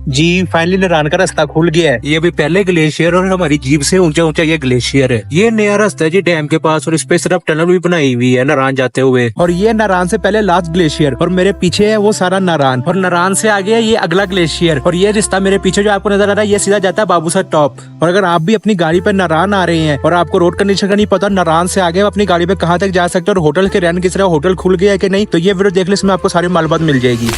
जी finally Narayan का रास्ता खुल गया है। ये भी पहले ग्लेशियर और हमारी जीप से ऊंचा ऊंचा ये ग्लेशियर है। ये नया रास्ता है जी डैम के पास और इस पे सिर्फ टनल भी बनाई हुई है नारायण जाते हुए। और ये नारायण से पहले लास्ट ग्लेशियर और मेरे पीछे है वो सारा नारायण और नारायण से आगे है ये अगला ग्लेशियर और ये रास्ता मेरे पीछे जो आपको नजर आ रहा है ये सीधा जाता है बाबूसर टॉप। और अगर आप भी अपनी गाड़ी पे नारायण आ रहे हैं और आपको रोड कंडीशन का नहीं पता नारायण से आगे अपनी गाड़ी पे कहाँ तक जा सकते हैं और होटल के रहने की तरह होटल खुल गया है कि नहीं, तो ये वीडियो देख ले, इसमें आपको सारी मालूमात मिल जाएगी।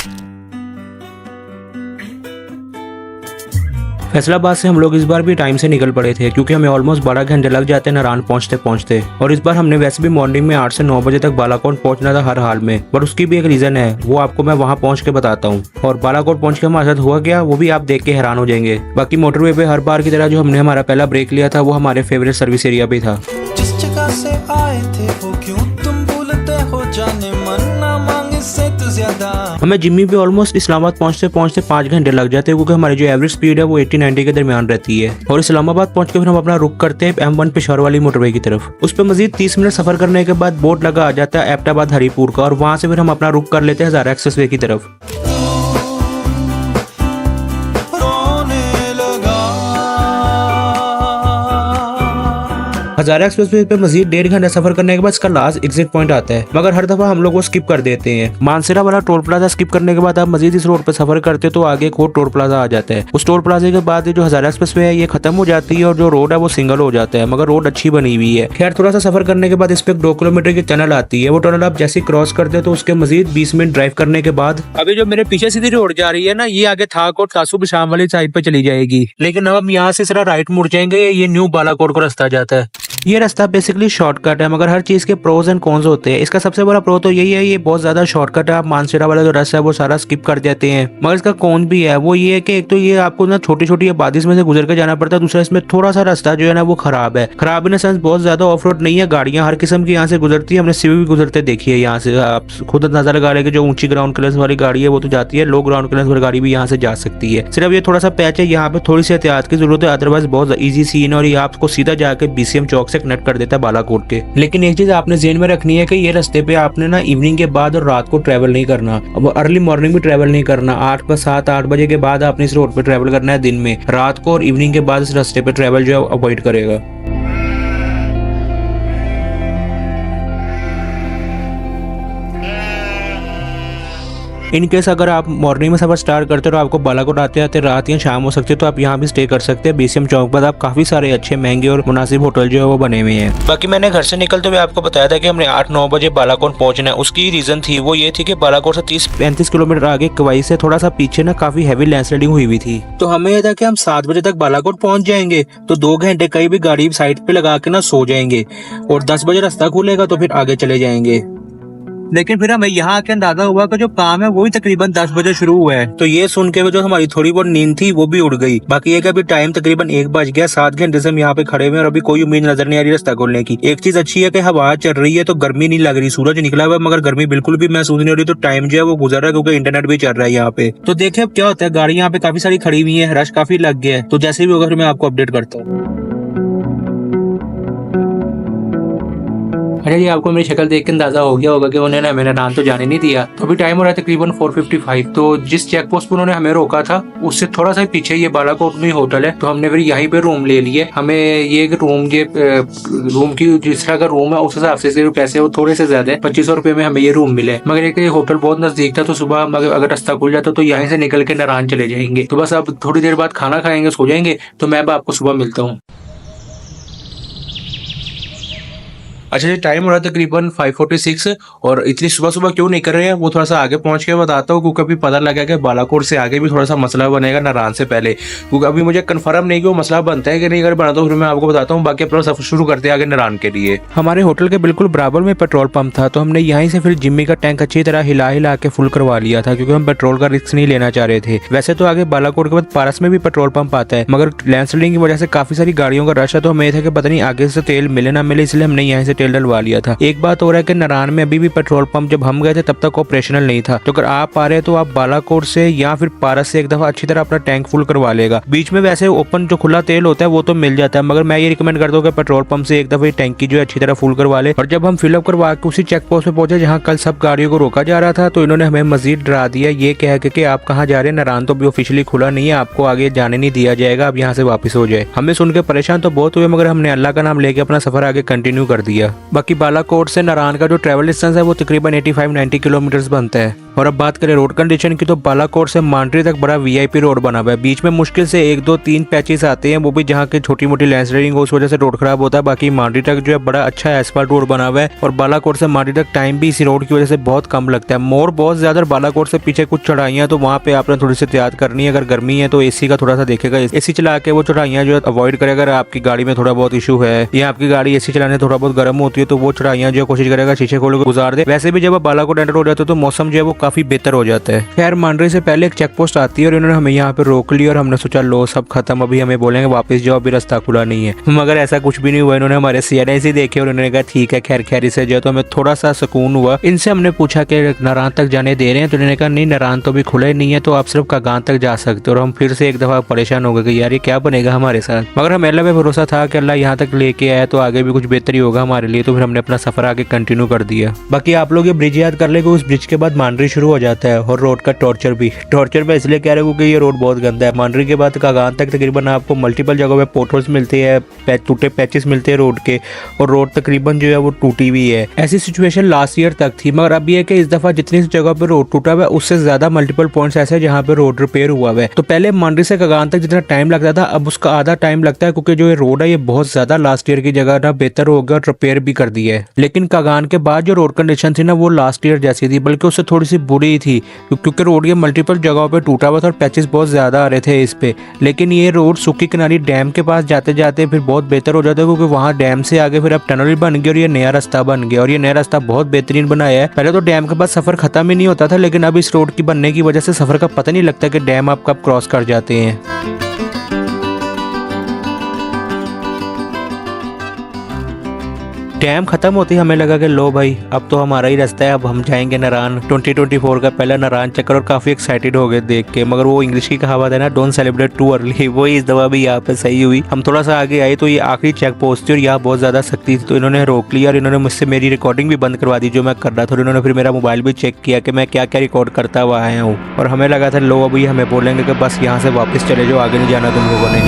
फैसलाबाद से हम लोग इस बार भी टाइम से निकल पड़े थे क्योंकि हमें ऑलमोस्ट 12 घंटे लग जाते हैं नारायण पहुंचते पहुंचते। और इस बार हमने वैसे भी मॉर्निंग में 8 से 9 बजे तक बालाकोट पहुंचना था हर हाल में, पर उसकी भी एक रीजन है, वो आपको मैं वहां पहुंच के बताता हूं। और बालाकोट पहुंच के हमारे साथ हुआ क्या वो भी आप देख के हैरान हो जाएंगे। बाकी मोटरवे पे हर बार की तरह जो हमने हमारा पहला ब्रेक लिया था वो हमारे फेवरेट सर्विस एरिया पे था। जिस जगह से आए थे वो क्यों तुम भूलते हो जाने मन ना मांगे से तू ज्यादा। हमें जिम्मी पे ऑलमोस्ट इस्लामाबाद पहुंचते पहुंचते 5 घंटे लग जाते हैं क्योंकि हमारी जो एवरेज स्पीड है वो 80-90 के दरमियान रहती है। और इस्लामाबाद पहुंच के फिर हम अपना रुख करते हैं M1 पेशावर वाली मोटरवे की तरफ। उस पर मजीद 30 मिनट सफर करने के बाद बोर्ड लगा आ जाता है एबटाबाद हरिपुर का और वहां से फिर हम अपना रुख कर लेते हैं हजारा एक्सप्रेसवे की तरफ। हजारा एक्सप्रेसवे पे मजीद 1.5 घंटा सफर करने के बाद इसका लास्ट एग्जिट पॉइंट आता है, मगर हर दफा हम लोग वो स्किप कर देते हैं। मानसेरा वाला टोल प्लाजा स्किप करने के बाद आप मजीद इस रोड पर सफर करते तो आगे एक और टोल प्लाजा आ जाता है। उस टोल प्लाजे के बाद जो हजारा एक्सप्रेसवे है ये खत्म हो जाती है और जो रोड है वो सिंगल हो जाता है, मगर रोड अच्छी बनी हुई है। खैर थोड़ा सा सफर करने के बाद इस पे 2 किलोमीटर की टनल आती है। वो टनल आप जैसे क्रॉस करते तो उसके मजीद 20 मिनट ड्राइव करने के बाद अभी जो मेरे पीछे सीधी रोड जा रही है ना ये आगे थाकोट कासू शाम वाली साइड पे चली जाएगी, लेकिन अब हम यहाँ से सिर्फ राइट मुड़ जाएंगे, ये न्यू बालाकोट को रास्ता जाता है। ये रास्ता बेसिकली शॉर्टकट है, मगर हर चीज के प्रोज एंड कॉन्स होते हैं। इसका सबसे बड़ा प्रो तो यही है ये बहुत ज्यादा शॉर्टकट है, आप मानसेरा वाला जो रास्ता है वो सारा स्किप कर देते हैं। मगर इसका कॉन भी है, वो ये है कि एक तो ये आपको ना छोटी छोटी आबादी में से गुजर के जाना पड़ता है, दूसरा इसमें थोड़ा सा रास्ता जो है ना वो खराब है। खराब इन सेंस बहुत ज्यादा ऑफ रोड नहीं है, गाड़ियां हर किस्म की यहाँ से गुजरती है। हमने सीवी भी गुजरते देखी है यहाँ से, आप खुद अंदाजा लगा रहे कि जो ऊंची ग्राउंड क्लियरेंस वाली गाड़ी है वो तो जाती है, लो ग्राउंड क्लियरेंस वाली गाड़ी भी यहाँ से जा सकती है। सिर्फ ये थोड़ा सा पैच है, यहाँ पे थोड़ी सी एहतियात की जरूरत है, अदरवाइज बहुत इजी सीन और ये आपको सीधा जाके BCM चौक से कनेक्ट कर देता है बालाकोट के। लेकिन एक चीज आपने ज़हन में रखनी है कि ये रास्ते पे आपने ना इवनिंग के बाद और रात को ट्रैवल नहीं करना, अब अर्ली मॉर्निंग भी ट्रैवल नहीं करना। 7-8 बजे के बाद आपने इस रोड पे ट्रैवल करना है दिन में, रात को और इवनिंग के बाद इस रास्ते पे ट्रैवल जो है अवॉइड करेगा। इन केस अगर आप मॉर्निंग में सफर स्टार्ट करते हो तो आपको बालाकोट आते आते रात या शाम हो सकती है, तो आप यहाँ भी स्टे कर सकते हैं। BCM चौक पर आप काफी सारे अच्छे महंगे और मुनासिब होटल जो है वो बने हुए हैं। बाकी मैंने घर से निकलते हुए आपको बताया था कि हमने 8-9 बजे बालाकोट पहुंचना है। उसकी रीजन थी वो ये थी कि बालाकोट से 30-35 किलोमीटर आगे कवाई से थोड़ा सा पीछे ना काफी हैवी लैंडस्लाइडिंग हुई थी, तो हमें यह था कि हम 7 बजे तक बालाकोट पहुंच जाएंगे, तो 2 घंटे कहीं भी गाड़ी साइड पे लगा के ना सो जाएंगे और 10 बजे रास्ता खुलेगा तो फिर आगे चले जाएंगे। लेकिन फिर हमें यहाँ आके अंदाजा हुआ कि जो काम है वो ही तकरीबन 10 बजे शुरू हुआ है, तो ये सुन के जो हमारी थोड़ी बहुत नींद थी वो भी उड़ गई। बाकी ये कि अभी टाइम तकरीबन 1 बज गया, 7 घंटे से हम यहाँ पे खड़े हुए हैं और अभी कोई उम्मीद नजर नहीं आ रही रास्ता खोलने की। एक चीज अच्छी है कि हवा चल रही है तो गर्मी नहीं लग रही, सूरज निकला हुआ है मगर गर्मी बिल्कुल भी महसूस नहीं हो रही, तो टाइम जो है वो गुजर रहा है क्योंकि इंटरनेट भी चल रहा है यहाँ पे। तो देखे अब क्या होता है, गाड़ी यहाँ पे काफी सारी खड़ी हुई है, रश काफी लग गया है, तो जैसे भी होगा फिर मैं आपको अपडेट करता हूँ। अच्छा जी, आपको मेरी शक्ल देख के अंदाजा हो गया होगा कि उन्होंने हमें नारायण तो जाने नहीं दिया। तो अभी टाइम हो रहा है तकरीबन 4:55, तो जिस चेक पोस्ट पर उन्होंने हमें रोका था उससे थोड़ा सा पीछे ये बालाकोट में होटल है, तो हमने फिर यहीं पे रूम ले लिए। हमें ये रूम की जिस तरह का रूम है उस हिसाब से पैसे वो थोड़े से ज्यादा है, 2500 रुपए में हमें ये रूम मिले, मगर एक होटल बहुत नजदीक था, तो सुबह अगर रास्ता खुल जाता तो यहीं से निकल के नारायण चले जाएंगे। तो बस अब थोड़ी देर बाद खाना खाएंगे, सो जाएंगे, तो मैं अब आपको सुबह मिलता हूँ। अच्छा जी, टाइम हो रहा है तकरीबन 5:46 और इतनी सुबह सुबह क्यों नहीं कर रहे हैं वो थोड़ा सा आगे पहुंच के बताता हूँ, क्योंकि अभी पता लगा कि बालाकोट से आगे भी थोड़ा सा मसला बनेगा नारायण से पहले, क्योंकि अभी मुझे कंफर्म नहीं कि वो मसला बनता है कि नहीं। अगर बनाता हूँ फिर मैं आपको बताता हूँ। बाकी अपना सफर शुरू करते हैं आगे नारायण के लिए। हमारे होटल के बिल्कुल बराबर में पेट्रोल पंप था, तो हमने यहीं से फिर जिम्मी का टैंक अच्छी तरह हिला के फुल करवा लिया था, क्योंकि हम पेट्रोल का रिस्क नहीं लेना चाह रहे थे। वैसे तो आगे बालाकोट के बाद पारस में भी पेट्रोल पंप आता है, मगर लैंडस्लाइडिंग की वजह से काफी सारी गाड़ियों का रश है, तो हमें था कि पता नहीं आगे से तेल मिले ना मिले, इसलिए हमने यहाँ से तेल डलवा लिया था। एक बात हो रहा है कि नारायण में अभी भी पेट्रोल पंप जब हम गए थे तब तक ऑपरेशनल नहीं था, तो अगर आप आ रहे हैं तो आप बालाकोट से या फिर पारस से एक दफा अच्छी तरह अपना टैंक फुल करवा लेगा। बीच में वैसे ओपन जो खुला तेल होता है वो तो मिल जाता है, मगर मैं ये रिकमेंड करता हूँ कि पेट्रोल पंप से एक दफा टैंकी जो है अच्छी तरह फुल करवा ले। और जब हम फिलअप करवा के उसी चेक पोस्ट पे पहुंचे जहाँ कल सब गाड़ियों को रोका जा रहा था, तो इन्होंने हमें मजीद डरा दिया ये कह के कि आप कहाँ जा रहे हैं, नारायण तो भी ऑफिशियली खुला नहीं है, आपको आगे जाने नहीं दिया जाएगा, आप यहाँ से वापस हो जाए। हमें सुन के परेशान तो बहुत हुए, मगर हमने अल्लाह का नाम लेके अपना सफर आगे कंटिन्यू कर दिया। बाकी बालाकोट से नारायण का जो ट्रैवल डिस्टेंस है वो तकरीबन 85-90 किलोमीटर बनता है। और अब बात करें रोड कंडीशन की, तो बालाकोट से मांडरी तक बड़ा वीआईपी रोड बना हुआ है। बीच में मुश्किल से 1 2 3 पैचेस आते हैं, वो भी जहाँ के छोटी मोटी लैंडस्लाइडिंग हो उस वजह से रोड खराब होता है। बाकी मांडरी तक जो है बड़ा अच्छा एस्फाल्ट रोड बना हुआ है, और बालाकोट से मांडरी तक टाइम भी इसी रोड की वजह से बहुत कम लगता है। मोर बहुत ज्यादा, बालाकोट से पीछे कुछ चढ़ाइयाँ, तो वहाँ पे आपने थोड़ी सी एहतियात करनी है। अगर गर्मी है तो एसी का थोड़ा सा देखेगा, एसी चला के वो चढ़ाइयाँ जो है अवॉइड करेगा। अगर आपकी गाड़ी में थोड़ा बहुत इशू है या आपकी गाड़ी एसी चलाने थोड़ा बहुत गर्म होती है तो वो चढ़ाइयाँ जो कोशिश करेगा शीशे खोल के गुजार दे। वैसे भी जब आप बालाकोट एंटर हो जाते हो तो मौसम जो है वो काफी बेहतर हो जाता है। खैर मांडरी से पहले एक चेक पोस्ट आती है और इन्होंने हमें यहाँ पे रोक लिया और हमने सोचा लो सब खत्म, अभी हमें बोलेंगे वापस जाओ, अभी रास्ता खुला नहीं है, मगर ऐसा कुछ भी नहीं हुआ। इन्होंने हमारे CNIC देखे और उन्होंने कहा ठीक है खैर खैर से जाओ, तो हमें थोड़ा सा सुकून हुआ। इनसे हमने पूछा कि नारायण तक जाने दे रहे हैं, तो उन्होंने कहा नहीं नारायण तो भी खुला ही नहीं है, तो आप सिर्फ कागान तक जा सकते हो। और हम फिर से एक दफा परेशान हो गए कि यार ये क्या बनेगा हमारे साथ, मगर हमें अल्लाह पे भरोसा था कि अल्लाह यहाँ तक लेके आया तो आगे भी कुछ बेहतरी होगा हमारे लिए, तो फिर हमने अपना सफर आगे कंटिन्यू कर दिया। बाकी आप लोग ये ब्रिज याद कर ले कि उस ब्रिज के बाद मांडरी शुरू हो जाता है, और रोड का टॉर्चर भी। टॉर्चर मैं इसलिए कह रहा हूँ क्योंकि ये रोड बहुत गंदा है। मांडरी के बाद कागान तक तकरीबन आपको मल्टीपल जगहों पे पोटहोल्स मिलते हैं, टूटे पैचेस मिलते हैं रोड के, और रोड तकरीबन जो है वो टूटी हुई है। ऐसी सिचुएशन लास्ट ईयर तक थी, मगर अब ये है कि इस दफा जितनी जगह पे रोड टूटा हुआ है उससे ज्यादा मल्टीपल पॉइंट्स ऐसे हैं जहाँ पे रोड रिपेयर हुआ है। तो पहले मांडरी से कागान तक जितना टाइम लगता था अब उसका आधा टाइम लगता है, क्योंकि जो ये रोड है ये बहुत ज्यादा लास्ट ईयर की जगह ना बेहतर हो गया और रिपेयर भी कर दिया है। लेकिन कागान के बाद जो रोड कंडीशन थी ना वो लास्ट ईयर जैसी थी, बल्कि उससे थोड़ी सी बुरी थी, क्योंकि रोड ये मल्टीपल जगहों पे टूटा हुआ था और पैचेस बहुत ज्यादा आ रहे थे इस पे। लेकिन ये रोड सुक्की किनारी डैम के पास जाते जाते फिर बहुत बेहतर हो जाता है, क्योंकि वहाँ डैम से आगे फिर अब टनल बन गई और ये नया रास्ता बन गया, और ये नया रास्ता बहुत बेहतरीन बनाया है। पहले तो डैम के पास सफर खत्म ही नहीं होता था, लेकिन अब इस रोड की बनने की वजह से सफर का पता नहीं लगता कि डैम आप कब क्रॉस कर जाते हैं। डैम खत्म होती हमें लगा कि लो भाई अब तो हमारा ही रास्ता है, अब हम जाएंगे नारायण। 2024 का पहला नारायण चक्कर, और काफी एक्साइटेड हो गए देख के। मगर वो इंग्लिश की कहावत है ना, डोंट सेलिब्रेट टू अर्ली, वो इस दफा भी यहाँ पे सही हुई। हम थोड़ा सा आगे आए तो ये आखिरी चेक पोस्ट थी और यहाँ बहुत ज्यादा सख्ती थी, तो इन्होंने रोक लिया और इन्होंने मुझसे मेरी रिकॉर्डिंग भी बंद करवा दी जो मैं कर रहा था। और इन्होंने फिर मेरा मोबाइल भी चेक किया कि मैं क्या क्या रिकॉर्ड करता हुआ आया हूँ, और हमें लगा था लो अभी हमें बोलेंगे कि बस यहाँ से वापस चले जाओ, आगे नहीं जाना तुम लोगों ने।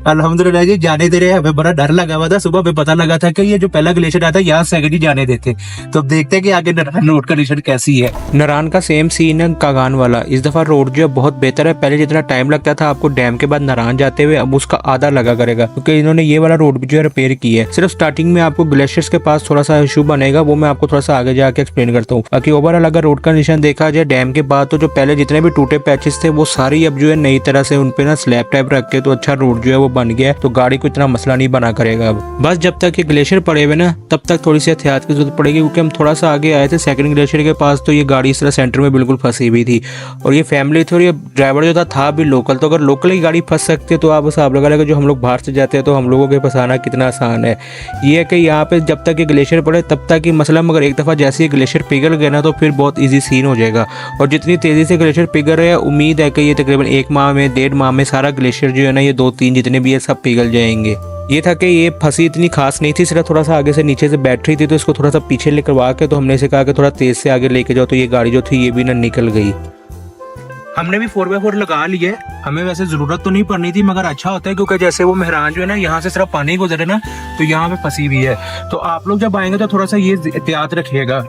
अल्हम्दुलिल्लाह जी जाने दे रहे हैं। हमें बड़ा डर लगा हुआ था, सुबह में पता लगा था कि ये जो पहला ग्लेशियर आता है यहाँ सेकंड ही जाने देते, तो अब देखते हैं कि आगे नारायण रोड कंडीशन कैसी है। नारायण का सेम सीन है कागान वाला। इस दफा रोड जो है बहुत बेहतर है, पहले जितना टाइम लगता था आपको डैम के बाद नारायण जाते हुए अब उसका आधा लगा करेगा, क्योंकि इन्होंने ये वाला रोड भी जो है रिपेयर की है। सिर्फ स्टार्टिंग में आपको ग्लेशियर्स के पास थोड़ा सा इशू बनेगा, वो मैं आपको थोड़ा सा आगे जाके एक्सप्लेन करता हूँ। बाकी ओवरऑल अगर रोड कंडीशन देखा जाए डैम के बाद, तो जो पहले जितने भी टूटे पैचेस थे वो सारी अब जो है नई तरह से उनपे ना स्लैब टाइप रख के तो अच्छा रोड जो है वो बन गया है, तो गाड़ी को इतना मसला नहीं बना करेगा। अब बस जब तक ये ग्लेशियर पड़े हुए ना तब तक थोड़ी सी एहतियात की जरूरत पड़ेगी, क्योंकि हम थोड़ा सा आगे आए थे सेकंड ग्लेशियर के पास, तो ये गाड़ी इस तरह सेंटर में बिल्कुल फंसी हुई थी, और ये फैमिली थी और ये ड्राइवर जो था भी लोकल। तो अगर लोकल की गाड़ी फंस सकती है तो आप हिसाब लगा लेगा जो हम लोग बाहर से जाते हैं तो हम लोगों के फंसाना कितना आसान है। ये है कि यहाँ पे जब तक ये ग्लेशियर पड़े तब तक ही मसला, मगर एक दफा जैसे ये ग्लेशियर पिघल गया ना तो फिर बहुत ईजी सीन हो जाएगा। और जितनी तेजी से ग्लेशियर पिघल रहा है उम्मीद है कि ये तकरीबन 1 माह में 1.5 माह में सारा ग्लेशियर जो है ना ये 2-3 जितने भी है सब पिघल जाएंगे। ये था कि ये फंसी इतनी खास नहीं थी, सिर्फ थोड़ा सा आगे से नीचे से बैठ रही थी, तो इसको थोड़ा सा पीछे लेकर के तो हमने इसे कहा कि थोड़ा तेज से आगे लेके जाओ, तो ये गाड़ी जो थी ये भी ना निकल गई। हमने भी 4x4 लगा लिए, हमें वैसे जरूरत तो नहीं पड़नी थी, मगर अच्छा होता है क्योंकि जैसे वो मेहरान जो है ना यहाँ से सिर्फ पानी गुजरे ना तो यहाँ पे फंसी हुई है, तो आप लोग जब आएंगे तो थोड़ा सा ये एहतियात रखिएगा।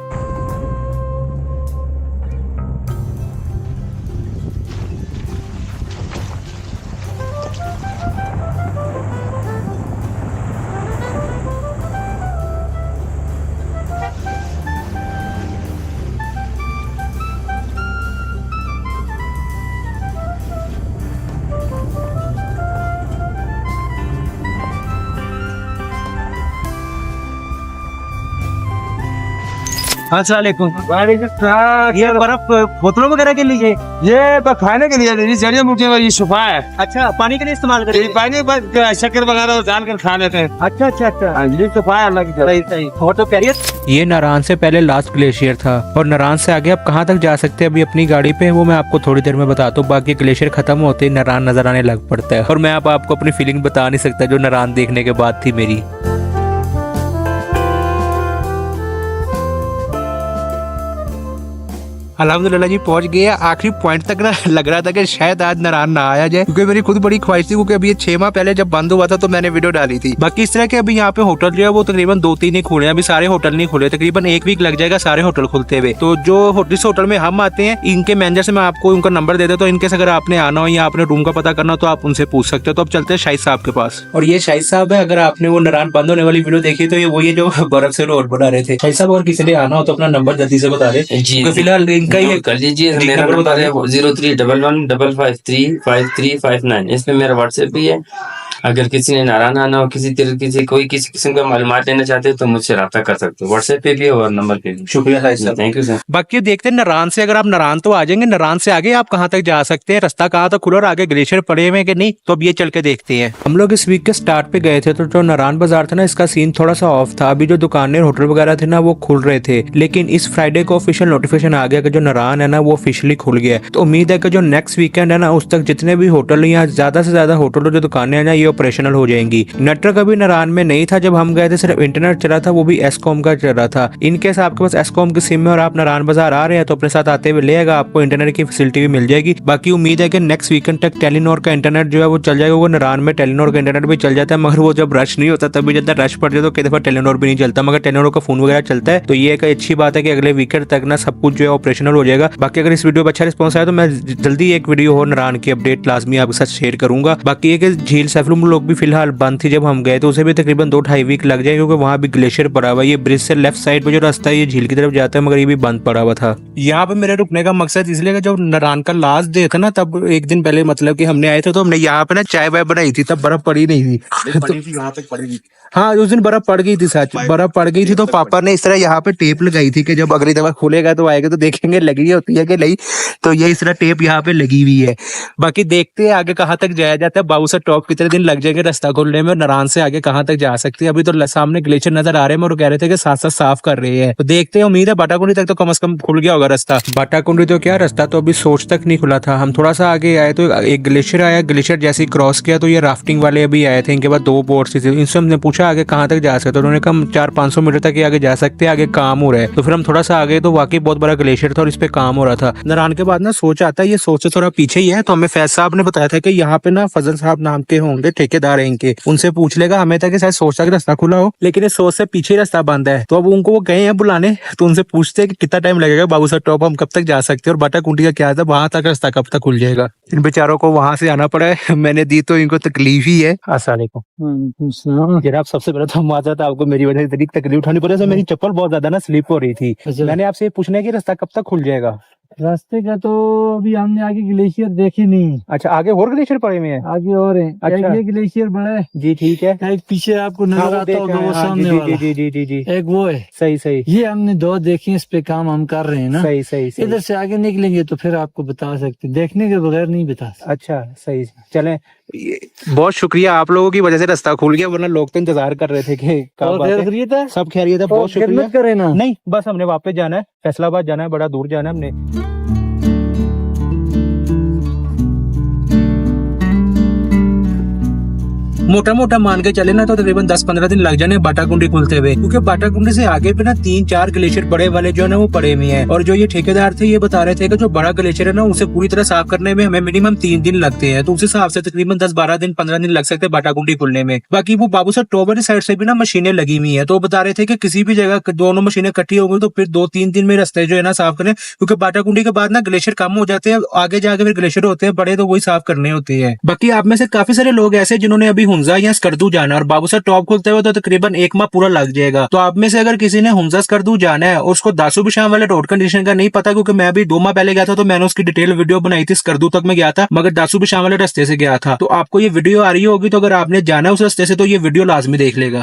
ये बर्फ बोतलों वगैरह के लिए, ये खाने के लिए जड़िया बूटियों का ये सुफा है। अच्छा पानी के लिए इस्तेमाल ये पानी बस शक्कर वगैरह डाल कर खा लेते हैं। अच्छा अच्छा अच्छा, ये सुफा है अल्लाह की तरफ। सही सही। और तो खैरियत। ये नारायण से पहले लास्ट ग्लेशियर था और नारायण से आगे आप कहाँ तक जा सकते हैं अभी अपनी गाड़ी पे, वो मैं आपको थोड़ी देर में बताता हूँ। बाकी ग्लेशियर खत्म होते ही नारायण नजर आने लग पड़ता है और मैं अब आपको अपनी फीलिंग बता नहीं सकता जो नारायण देखने के बाद थी मेरी। अल्हम्दुलिल्लाह जी पहुंच गए। आखिरी पॉइंट तक ना लग रहा था कि शायद आज नारायण ना आया जाए, क्योंकि मेरी खुद बड़ी ख्वाहिश थी, क्योंकि अभी ये 6 माह पहले जब बंद हुआ था तो मैंने वीडियो डाली थी। बाकी इस तरह के अभी यहाँ पे होटल जो है वो तकरीबन 2-3 ही खुले हैं, अभी सारे होटल नहीं खुले, तकरीबन 1 वीक लग जाएगा सारे होटल खुलते हुए। तो जो जिस होटल में हम आते हैं इनके मैनेजर से मैं आपको उनका नंबर दे देता हूँ, इनके अगर आपने आना हो या आपने रूम का पता करना हो तो आप उनसे पूछ सकते हो। तो अब चलते हैं शाहिद साहब के पास। और ये शाहिद साहब है, अगर आपने वो नारायण बंद होने वाली वीडियो देखी तो ये वही जो बर्फ से रोड बना रहे थे। शाहिद साहब अगर किसी ने आना हो तो अपना नंबर जल्दी से बता दे जी फिलहाल इनका ये कर लीजिए। मेरा नंबर नंबर है 031155355359। इसमें मेरा व्हाट्सएप भी है। अगर किसी ने नारायण आना हो, किसी किस्म का मालूमात लेना चाहते हो तो मुझसे रब्ता कर सकते हो, व्हाट्सएप पे भी और नंबर पे भी। शुक्रिया शाहिद साहब। Thank you sir. बाकी देखते हैं नारायण से, अगर आप नारायण तो आ जाएंगे, नारायण से आगे आप कहाँ तक जा सकते हैं, रास्ता कहाँ तक खुला और आगे ग्लेशियर पड़े हुए हैं कि नहीं, तो अब ये चल के देखते हैं। हम लोग इस वीक के स्टार्ट पे गए थे तो जो नारायण बाजार था ना, इसका सीन थोड़ा सा ऑफ था। अभी जो दुकानें होटल वगैरह थे ना वो खुल रहे थे, लेकिन इस फ्राइडे को ऑफिशियल नोटिफिकेशन आ गया कि जो नारायण है ना वो ऑफिशियली खुल गया है। तो उम्मीद है कि जो नेक्स्ट वीकेंड है ना उस तक जितने भी होटल या ज्यादा से ज्यादा होटल जो दुकानें हैं ना ये ऑपरेशनल हो जाएंगी। नेटवर्क अभी नारायण में नहीं था जब हम गए थे, सिर्फ इंटरनेट चला था, वो भी एसकॉम का चल रहा था। इनकेस आपके पास एसकॉम की सिम है और आप नारायण बाजार आ रहे हैं तो अपने साथ आते हुए लेगा, आपको इंटरनेट की फैसिलिटी भी मिल जाएगी। बाकी उम्मीद है कि नेक्स्ट वीकेंड तक टेलीनॉर का इंटरनेट जो है वो चल जाएगा। वो नारायण में टेलीनॉर का इंटरनेट भी चल जाता है, मगर वो जब रश नहीं होता तभी जब रश पड़ जाए तो कई दफा टेलीनॉर भी नहीं चलता, मगर टेलीनॉर का फोन वगैरह चलता है। तो ये एक अच्छी बात है कि अगले वीकेंड तक ना सब कुछ जो है ऑपरेशनल हो जाएगा। बाकी अगर इस वीडियो पर अच्छा रिस्पॉन्स आया तो मैं जल्दी एक वीडियो हो नारायण की अपडेट लाजमी आपके साथ शेयर करूंगा। बाकी ये कि झील सैफलूम लोग भी फिलहाल बंद थी जब हम गए, तो उसे भी तकरीबन 2-2.5 वीक लग जाए, क्योंकि वहाँ भी ग्लेशियर पड़ा हुआ है। ये ब्रिज से लेफ्ट साइड पे जो रास्ता है ये झील की तरफ जाता है, मगर ये भी बंद पड़ा हुआ था। यहाँ पे मेरे रुकने का मकसद इसलिए कि जब नारायण का लास्ट डे था ना, तब एक दिन पहले मतलब कि हमने आए थे तो हमने यहाँ पे ना चाय वाय बनाई थी, तब बर्फ पड़ी नहीं थी। यहाँ तक पड़ी थी। हाँ उस दिन बर्फ पड़ गई थी, सच बर्फ पड़ गई थी। तो पापा ने इस तरह यहाँ पे टेप लगाई थी कि जब अगली दफा खुलेगा तो आएगा तो देखेंगे लगी होती है कि नहीं। तो ये इस तरह टेप यहाँ पे लगी हुई है। बाकी देखते हैं आगे कहाँ तक जाया जाता है। बाबू सर टॉप कितने दिन लग जाएंगे रास्ता खोलने में, नारायण से आगे कहाँ तक जा सकते हैं। अभी तो सामने ग्लेशियर नजर आ रहे हैं और कह रहे थे कि साथ साथ साफ कर रहे हैं, तो देखते हैं। उम्मीद है बाटाकुंडी तक तो कम से कम खुल गया होगा रास्ता। बाटाकुंडी तो क्या, रास्ता तो अभी सोच तक नहीं खुला था। हम थोड़ा सा आगे आए तो एक ग्लेशियर आया, ग्लेशियर जैसे ही क्रॉस किया तो ये राफ्टिंग वाले अभी आए थे, इनके बाद 2 बोट्स थे। इनसे हमने पूछा आगे कहाँ तक जा सकते, तो उन्होंने कहा 400-500 मीटर तक आगे जा सकते हैं, आगे काम हो रहा है। तो फिर हम थोड़ा सा आगे तो वाकई बहुत बड़ा ग्लेशियर था और इस पे काम हो रहा था। नारायण के बाद ना सोच आता है, ये सोच से थोड़ा पीछे ही है। तो हमें फैज साहब ने बताया था कि यहाँ पे ना फजल साहब नाम के होंगे ठेकेदार है इनके, उनसे पूछ लेगा। हमें था कि शायद सोच का रास्ता खुला हो, लेकिन ये सोच से पीछे रास्ता बंद है। तो अब उनको वो गए हैं बुलाने, तो उनसे पूछते हैं कि कितना टाइम लगेगा बाबू सर टॉप, हम कब तक जा सकते हैं और बाटाकुंडी का क्या था, वहां तक रास्ता कब तक खुल जाएगा। इन बेचारों को वहां से आना पड़ा है, मैंने दी तो इनको तकलीफ ही है। अस्सलाम वालेकुम जनाब, सबसे पहले तो माजरत आपको मेरी वजह से तकलीफ उठानी पड़ी। तो मेरी चप्पल बहुत ज्यादा ना स्लिप हो रही थी। मैंने आपसे पूछना है कि रास्ता कब तक खुल जाएगा। रास्ते का तो अभी हमने आगे ग्लेशियर देखे नहीं। अच्छा आगे और ग्लेशियर पड़े हुए हैं। आगे और है। अच्छा। ये ग्लेशियर बड़ा है जी ठीक है। एक पीछे आपको नजर वो आता होगा देखा वो है, हाँ, सामने जी, वाला। जी जी जी जी एक वो है। सही सही ये हमने 2 देखे, इस पे काम हम कर रहे हैं ना। सही सही सही। इधर से आगे निकलेंगे तो फिर आपको बता सकते, देखने के बगैर नहीं बता सकते। अच्छा सही। चलें, बहुत शुक्रिया, आप लोगों की वजह से रास्ता खुल गया, वरना लोग तो इंतजार कर रहे थे कि कब और बात है। खैरियत है? सब खैरियत है, बहुत शुक्रिया। खिदमत करे ना। नहीं बस हमने वापस जाना है, फैसलाबाद जाना है, बड़ा दूर जाना है हमने। मोटा मोटा मान के चले ना तो तकरीबन 10-15 दिन लग जाने बाटाकुंडी खुलते हुए, क्योंकि बाटाकुंडी से आगे पे ना 3-4 ग्लेशियर बड़े वाले जो है ना वो पड़े हुए हैं। और जो ये ठेकेदार थे ये बता रहे थे कि जो बड़ा ग्लेशियर है ना उसे पूरी तरह साफ करने में हमें मिनिमम 3 दिन लगते हैं। तो उस हिसाब से तकरीबन 10-12 दिन 15 दिन लग सकते हैं बाटाकुंडी खुलने में। बाकी वो बाबू सर टॉवर साइड से भी ना मशीनें लगी हुई है, तो बता रहे थे कि किसी भी जगह दोनों मशीनें इकट्ठी हो गई तो फिर 2-3 दिन में रास्ते जो है ना साफ करें, क्योंकि बाटाकुंडी के बाद ना ग्लेशियर कम हो जाते हैं, आगे जाके फिर ग्लेशियर होते हैं बड़े, तो वही साफ करने होते हैं। बाकी आप में से काफी सारे लोग ऐसे जिन्होंने अभी हुंजा या स्कर्दू जाना, और बाबू सर टॉप खुलते हुए तो तकरीबन 1 माह पूरा लग जाएगा। तो आप में से अगर किसी ने हुंजा स्कर्दू जाना है और उसको दासू बिशाम वाले रोड कंडीशन का नहीं पता, क्योंकि मैं अभी 2 माह पहले गया था तो मैंने उसकी डिटेल वीडियो बनाई थी, स्कर्दू तक मैं गया था मगर दासू बिशाम वाले रास्ते से गया था। तो आपको ये वीडियो आ रही होगी, तो अगर आपने जाना है उस रास्ते से तो ये वीडियो लाजमी देख लेगा।